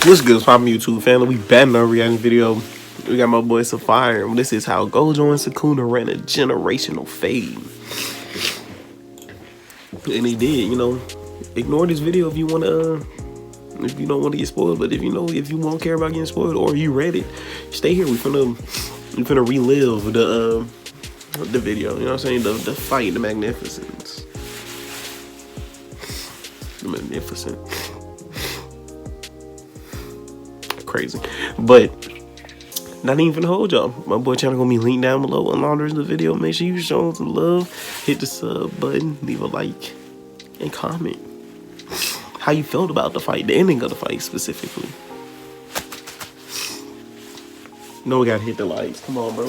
What's good, poppin' YouTube family? We back in our reaction video. We got my boy Zephfire, and this is how Gojo and Sukuna ran a generational fade. And they did, you know. Ignore this video if you wanna, if you don't want to get spoiled. But if you won't care about getting spoiled, or you read it, stay here. We finna relive the video. You know what I'm saying? The fight, the magnificence, the magnificent. Crazy, but not even finna hold y'all. My boy channel gonna be linked down below and in the video. Make sure you show some love, hit the sub button, leave a like, and comment how you felt about the fight, the ending of the fight specifically. No, we gotta hit the likes. Come on, bro.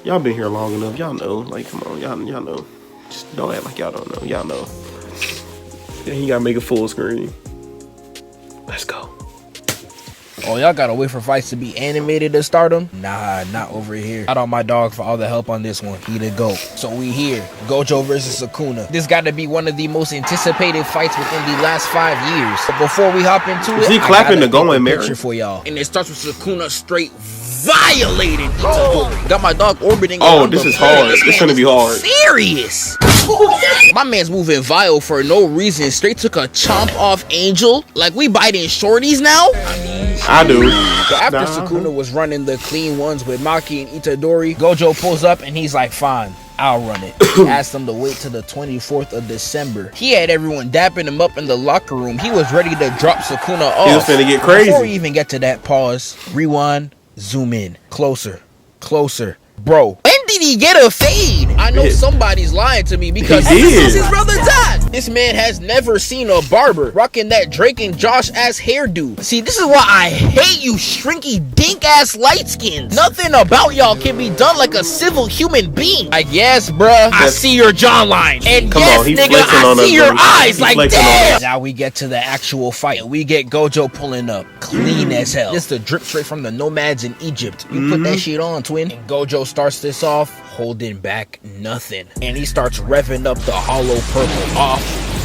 Y'all been here long enough. Y'all know. Like, come on, y'all know. Just don't act like y'all don't know. Y'all know. Yeah, you gotta make it full screen. Let's go. Oh, y'all gotta wait for fights to be animated to start them? Nah, not over here. Shout out my dog for all the help on this one. He the GOAT. So we here. Gojo versus Sukuna. This gotta be one of the most anticipated fights within the last 5 years. But before we hop into it, he clapping the going mirror picture for y'all. And it starts with Sukuna straight violating Itadori. Got my dog orbiting. Oh, this is hard. This gonna be hard. Serious. My man's moving vile for no reason. Straight took a chomp off Angel. Like we biting shorties now. I do. After Sukuna was running the clean ones with Maki and Itadori, Gojo pulls up and he's like, fine, I'll run it. He asked them to wait till the 24th of December. He had everyone dapping him up in the locker room. He was ready to drop Sukuna off. He was finna get crazy. Before we even get to that, pause, rewind, zoom in, closer, closer. Bro, when did he get a fade? I know somebody's lying to me because this is his brother's dad. This man has never seen a barber rocking that Drake and Josh ass hairdo. See, this is why I hate you shrinky dink ass light skins. Nothing about y'all can be done like a civil human being. Like, yes, bruh, I see your jawline. And yes, nigga, I see your eyes. Like, damn. Now we get to the actual fight. We get Gojo pulling up, clean as hell. This the drip straight from the nomads in Egypt. You put that shit on, twin. And Gojo starts this off holding back nothing, and he starts revving up the hollow purple off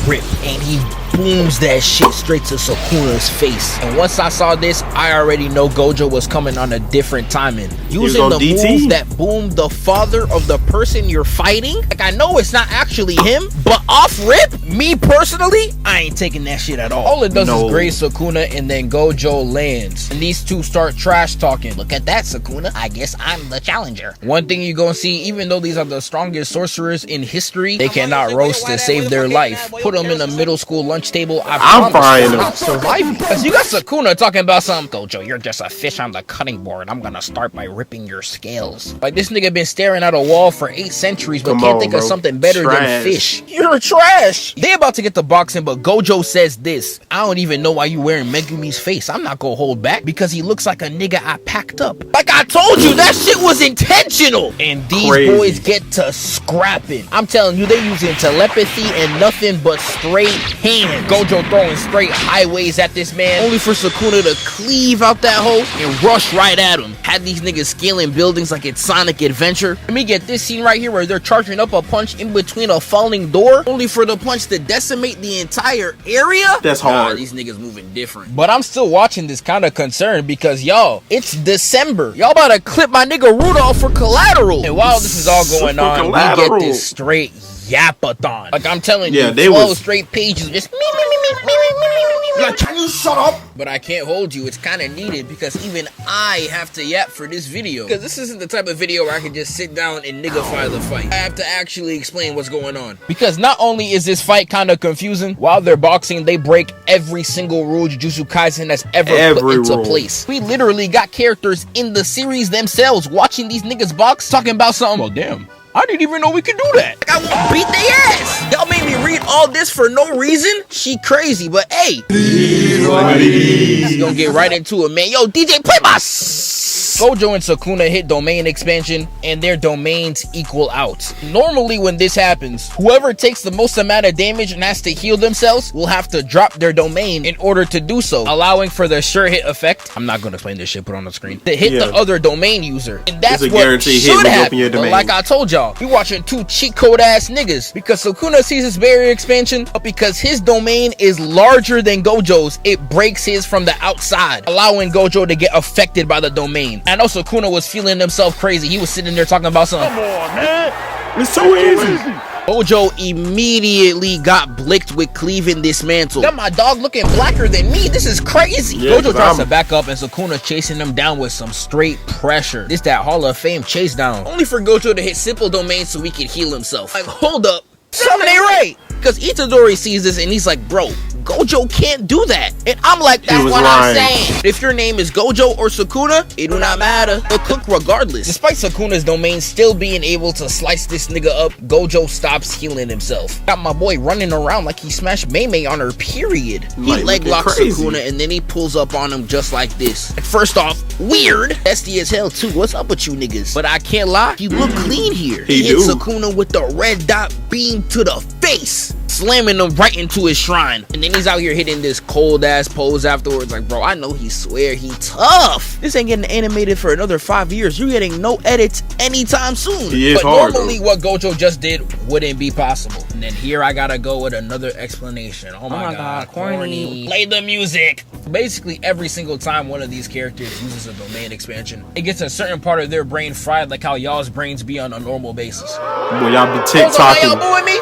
rip, and he booms that shit straight to Sukuna's face. And once I saw this, I already know Gojo was coming on a different timing, using the move that boomed the father of the person you're fighting. Like, I know it's not actually him, but off rip, me personally, I ain't taking that shit at all. All it does is graze Sukuna, and then Gojo lands, and these two start trash talking. Look at that, Sukuna, I guess I'm the challenger. One thing you gonna see, even though these are the strongest sorcerers in history, they cannot roast to save their life. Put them in a middle school lunch table, I'm fine. Surviving. Because you got Sukuna talking about something. Gojo, you're just a fish on the cutting board. I'm gonna start by ripping your scales. Like, this nigga been staring at a wall for 8 centuries, but can't think of something better than fish. You're trash. They about to get the boxing, but Gojo says this: I don't even know why you wearing Megumi's face. I'm not gonna hold back because he looks like a nigga I packed up. Like I told you, that shit was intentional. And these boys get to scrapping. I'm telling you, they using telepathy and nothing but straight hands. Gojo throwing straight highways at this man, only for Sukuna to cleave out that hole and rush right at him. Had these niggas scaling buildings like it's Sonic Adventure. Let me get this scene right here where they're charging up a punch in between a falling door, only for the punch to decimate the entire area. That's hard. Nah, these niggas moving different. But I'm still watching this kind of concerned because, y'all, it's December. Y'all about to clip my nigga Rudolph for collateral. And while this is all going on, we get this straight yapathon. Like, I'm telling you, 12 straight pages just me. Like, can you shut up? But I can't hold you. It's kind of needed because even I have to yap for this video. Because this isn't the type of video where I can just sit down and niggify the fight. I have to actually explain what's going on. Because not only is this fight kind of confusing, while they're boxing, they break every single rule Jujutsu Kaisen has ever put into place. We literally got characters in the series themselves watching these niggas box, talking about something. Well, damn, I didn't even know we could do that. Like, I want to beat their ass. Y'all made me read all this for no reason. She crazy, but hey, let's gonna get right into it, man. Yo, DJ, play my Gojo and Sukuna hit domain expansion, and their domains equal out. Normally when this happens, whoever takes the most amount of damage and has to heal themselves will have to drop their domain in order to do so, allowing for the sure hit effect. I'm not gonna explain this shit, put on the screen. To hit the other domain user. And that's what should happen. But like I told y'all, we watching two cheat code ass niggas, because Sukuna sees his barrier expansion, but because his domain is larger than Gojo's, it breaks his from the outside, allowing Gojo to get affected by the domain. I know Sukuna was feeling himself crazy. He was sitting there talking about something. Come on, man. It's so easy. Gojo immediately got blicked with cleaving dismantled. Got my dog looking blacker than me. This is crazy. Yeah, Gojo tries to back up, and Sukuna chasing him down with some straight pressure. This that Hall of Fame chase down. Only for Gojo to hit simple domain so he could heal himself. Like, hold up. Something ain't right. Because Itadori sees this and he's like, bro, Gojo can't do that. And I'm like, that's what I'm saying. If your name is Gojo or Sukuna, it do not matter. They'll cook regardless. Despite Sukuna's domain still being able to slice this nigga up, Gojo stops healing himself. Got my boy running around like he smashed Mei on her period. He leg locks Sukuna and then he pulls up on him just like this. First off, weird. Testy as hell too. What's up with you niggas? But I can't lie, you look clean here. He hit Sukuna with the red dot beam to the face, slamming him right into his shrine. And then he's out here hitting this cold ass pose afterwards. Like, bro, I know he swear he tough. This ain't getting animated for another 5 years. You're getting no edits anytime soon. But normally what Gojo just did wouldn't be possible. And then here I gotta go with another explanation. Oh my god, corny. Play the music. Basically every single time one of these characters uses a domain expansion, it gets a certain part of their brain fried, like how y'all's brains be on a normal basis. Boy, y'all be TikToking. Y'all booing me?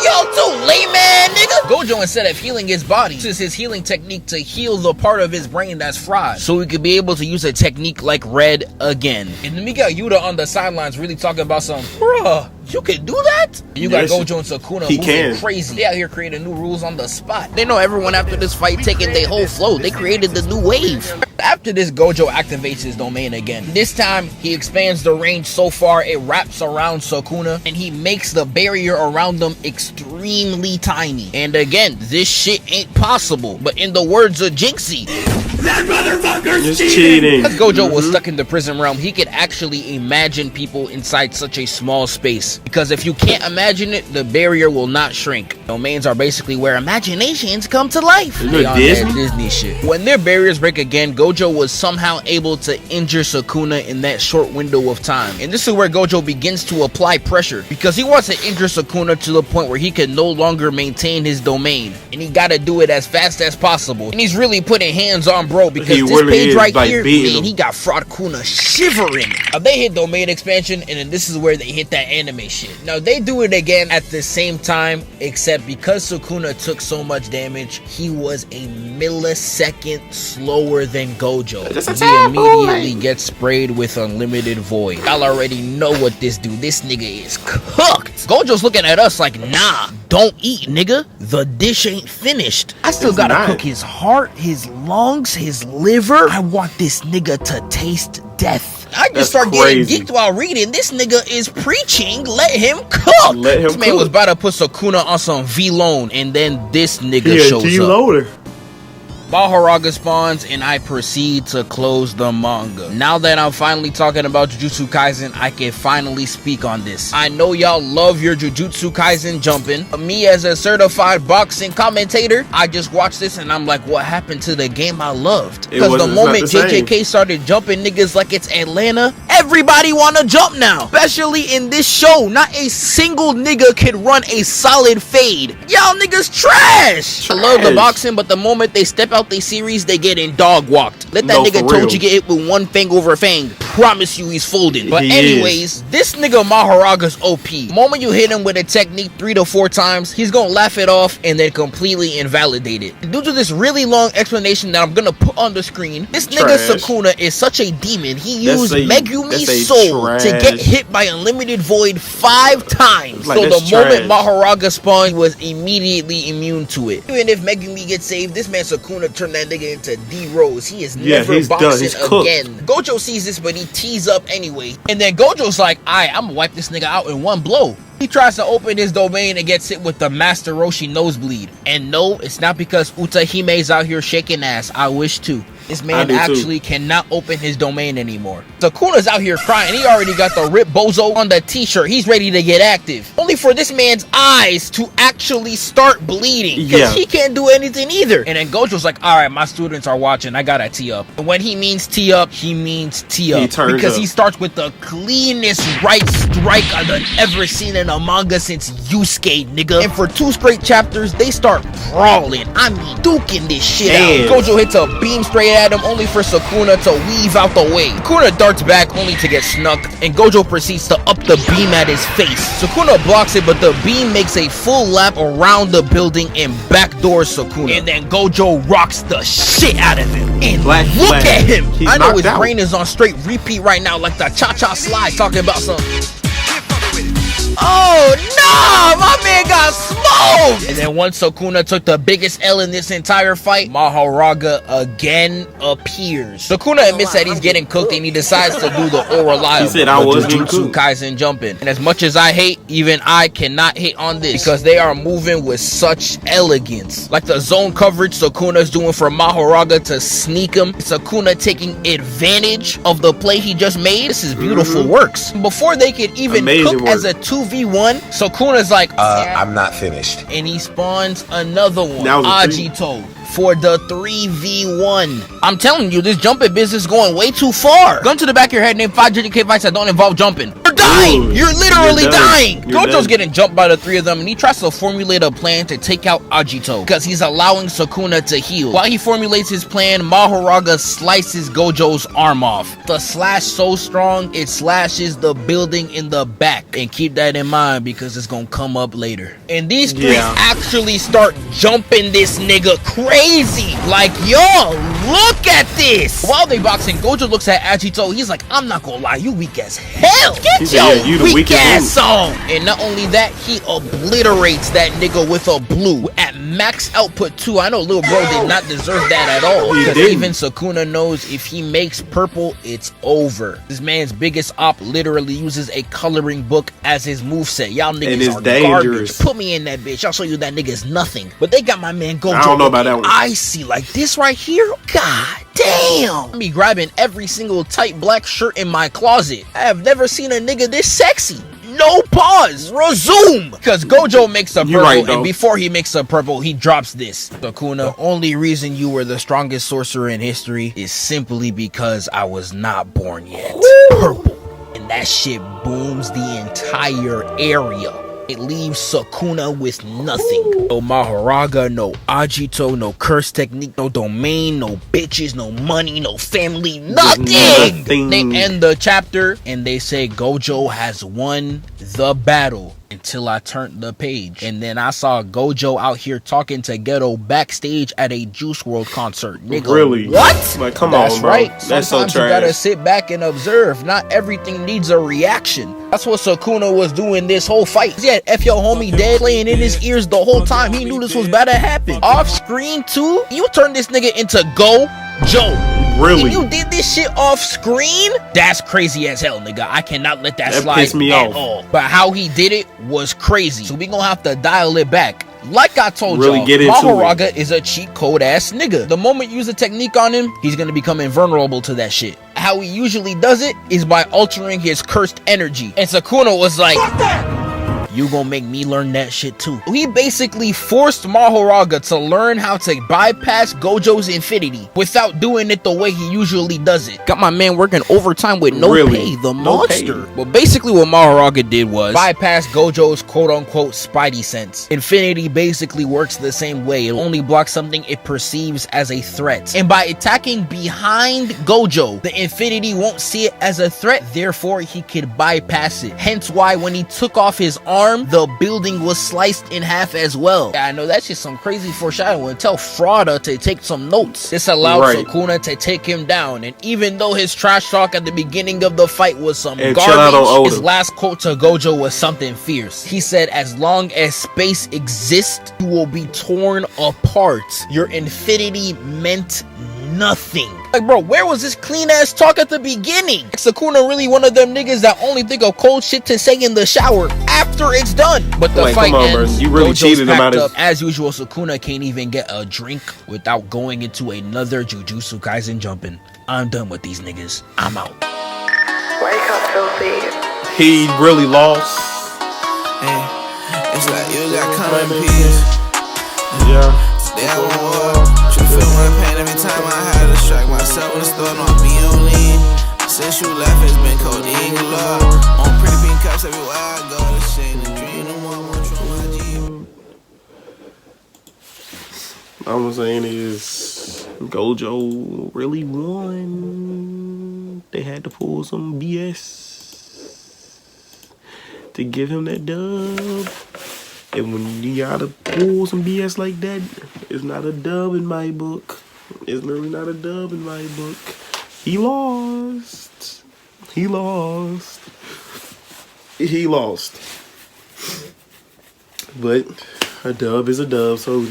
Yo, too, layman, nigga. Gojo, instead of healing his body, uses his healing technique to heal the part of his brain that's fried, so he could be able to use a technique like red again. And then we got Yuta on the sidelines really talking about some, bruh, you can do that? You got Gojo and Sukuna moving crazy. They out here creating new rules on the spot. They know everyone after this fight taking their whole flow. They created the new wave. After this, Gojo activates his domain again. This time, he expands the range so far it wraps around Sukuna, and he makes the barrier around them extremely tiny. And again, this shit ain't possible. But in the words of Jinxie, that motherfucker's cheating. Because Gojo was stuck in the prison realm, he could actually imagine people inside such a small space. Because if you can't imagine it, the barrier will not shrink. Domains are basically where imaginations come to life. They on that Disney shit. When their barriers break again, Gojo was somehow able to injure Sukuna in that short window of time. And this is where Gojo begins to apply pressure, because he wants to injure Sukuna to the point where he can no longer maintain his domain. And he gotta do it as fast as possible. And he's really putting hands on bro, because this page right here, man, he got Fraud Kuna shivering. Now they hit domain expansion, and then this is where they hit that anime shit. Now they do it again at the same time, except because Sukuna took so much damage, he was a millisecond slower than Gojo. He immediately gets sprayed with unlimited void. Y'all already know what this do. This nigga is cooked. Gojo's looking at us like, nah, don't eat, nigga. The dish ain't finished. I still gotta cook his heart, his lungs, his liver. I want this nigga to taste death. I just start getting geeked while reading. This nigga is preaching, let him cook. This man was about to put Sukuna on some V-Lone, and then this nigga shows up. Mahoraga spawns, and I proceed to close the manga. Now that I'm finally talking about Jujutsu Kaisen, I can finally speak on this. I know y'all love your Jujutsu Kaisen jumping. Me as a certified boxing commentator, I just watched this and I'm like, what happened to the game I loved? Because the moment JJK started jumping niggas like it's Atlanta, everybody wanna jump now. Especially in this show, not a single nigga could run a solid fade. Y'all niggas trash. I love the boxing, but the moment they step out the series, they get in dog walked. Let that nigga Toji get hit with one fang over fang. Promise you he's folding. But anyways, this nigga Mahoraga's OP. Moment you hit him with a technique 3 to 4 times, he's gonna laugh it off and then completely invalidate it. Due to this really long explanation that I'm gonna put on the screen, this nigga Sukuna is such a demon. He used Megumi's soul to get hit by unlimited void 5 times. So the moment Mahoraga spawned, was immediately immune to it. Even if Megumi gets saved, this man Sukuna turned that nigga into D-Rose. He is never boxing again. Gojo sees this, but he tees up anyway. And then Gojo's like, I'm gonna wipe this nigga out in one blow. He tries to open his domain and gets hit with the Master Roshi nosebleed. And no, it's not because Utahime's out here shaking ass. I wish too. This man actually cannot open his domain anymore. Sukuna's out here crying. He already got the Rip Bozo on the t-shirt. He's ready to get active. Only for this man's eyes to actually start bleeding. Because he can't do anything either. And then Gojo's like, alright, my students are watching. I gotta tee up. And when he means tee up, he means tee up. Because he starts with the cleanest right strike I've ever seen in a manga since Yusuke, nigga. And for 2 straight chapters, they start brawling. I mean, duking this shit out. Gojo hits a beam straight at him, only for Sukuna to weave out the way. Sukuna darts back, only to get snuck, and Gojo proceeds to up the beam at his face. Sukuna blocks it, but the beam makes a full lap around the building and backdoors Sukuna. And then Gojo rocks the shit out of him. And look at him! I know his brain is on straight repeat right now, like the cha-cha slide, talking about some... Oh no! My man got smoked! And then once Sukuna took the biggest L in this entire fight, Mahoraga again appears. Sukuna admits that he's getting cooked and he decides to do the reliable. He said, I was Jujutsu Kaisen jumping. And as much as I hate, even I cannot hate on this because they are moving with such elegance. Like the zone coverage Sukuna's doing for Mahoraga to sneak him. Sukuna taking advantage of the play he just made. This is beautiful works. Before they could even cook as a 2v1, Sukuna's like, I'm not finished. And he spawns another one, Agito, for the 3v1. I'm telling you, this jumping business is going way too far. Gun to the back of your head, name 5 JJK fights that don't involve jumping. You're dying! You're literally dying! Gojo's getting jumped by the 3 of them, and he tries to formulate a plan to take out Agito, because he's allowing Sukuna to heal. While he formulates his plan, Mahoraga slices Gojo's arm off. The slash so strong, it slashes the building in the back. And keep that in mind, because it's gonna come up later. And these 3 actually start jumping this nigga crazy. Like, yo, look at this. While they boxing, Gojo looks at Agito. He's like, I'm not gonna lie, you weak as hell. Get your weak ass on. And not only that, he obliterates that nigga with a blue at max output 2. I know little bro did not deserve that at all. Because even Sukuna knows if he makes purple, it's over. This man's biggest op literally uses a coloring book as his moveset. Y'all niggas are dangerous. Garbage. Put me in that bitch. I'll show you that nigga's nothing. But they got my man Gojo. I don't know about that one. Icy like this right here. God damn. Me grabbing every single tight black shirt in my closet. I have never seen a nigga this sexy. No pause. Resume. Because Gojo makes a purple, and before he makes a purple, he drops this. Sukuna, the only reason you were the strongest sorcerer in history is simply because I was not born yet. Purple. And that shit booms the entire area. It leaves Sukuna with nothing. No Mahoraga, no Agito, no curse technique, no domain, no bitches, no money, no family, nothing! They end the chapter and they say Gojo has won the battle. Until I turned the page. And then I saw Gojo out here talking to Ghetto backstage at a Juice WRLD concert. Nigga, really? What? Like, come on, bro. Right. That's so trash. You gotta sit back and observe. Not everything needs a reaction. That's what Sukuna was doing this whole fight. He had F Yo Homie dead playing in his ears the whole time. He knew this was about to happen. Off screen too? You turned this nigga into Gojo. Really? And you did this shit off screen? That's crazy as hell, nigga. I cannot let that slide pissed me off. All. But how he did it was crazy. So we gonna have to dial it back. Like I told y'all, Mahoraga is a cheat code ass nigga. The moment you use a technique on him, he's gonna become invulnerable to that shit. How he usually does it is by altering his cursed energy. And Sukuna was like, fuck that! You gonna make me learn that shit too. He basically forced Mahoraga to learn how to bypass Gojo's infinity without doing it the way he usually does it. Got my man working overtime with no pay, the monster. But basically what Mahoraga did was bypass Gojo's quote-unquote spidey sense. Infinity basically works the same way. It only blocks something it perceives as a threat. And by attacking behind Gojo, the infinity won't see it as a threat, therefore he could bypass it. Hence why when he took off his arm, the building was sliced in half as well. Yeah, I know that's just some crazy foreshadowing. Tell Frauda to take some notes. This allowed Sukuna to take him down, and even though his trash talk at the beginning of the fight was some garbage, his last quote to Gojo was something fierce. He said, as long as space exists, you will be torn apart. Your infinity meant nothing. Like, bro, where was this clean ass talk at the beginning? Sukuna really one of them niggas that only think of cold shit to say in the shower. after it's done. But the Like, fight come on, ends. bro. You really Gojo's cheated him packed out up. As usual, Sukuna can't even get a drink without going into another Jujutsu Kaisen jumping. I'm done with these niggas. I'm out. Wake up, filthy. He really lost. Hey, it's like you got come in peace. Yeah. Today I won't walk. You feel my pain every time I had to strike myself in the store. No, be on lean. Since you left, it's been codeine galore. On pretty pink cups everywhere I go. This ain't a dream no more. Won't throw my Jeep. All I'm saying is Gojo really won. They had to pull some BS to give him that dub. And when you gotta pull some BS like that, it's not a dub in my book. It's literally not a dub in my book. He lost. He lost. He lost. But a dub is a dub, so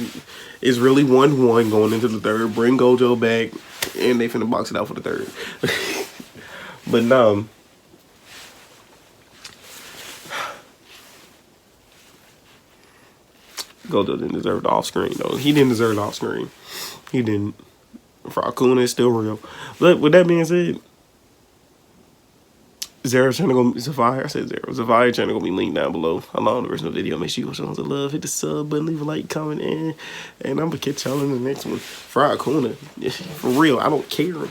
it's really 1-1 going into the third. Bring Gojo back, and they finna box it out for the third. But no. Gojo didn't deserve the off-screen, though. He didn't deserve the off-screen. He didn't. Sukuna is still real. But with that being said, Zero channel gonna be Zephfire. I said Zero. Zephfire channel gonna be linked down below along the original video. Make sure you go show some love, hit the sub button, leave a like, comment, and I'm gonna catch y'all in the next one. Sukuna. For real, I don't care.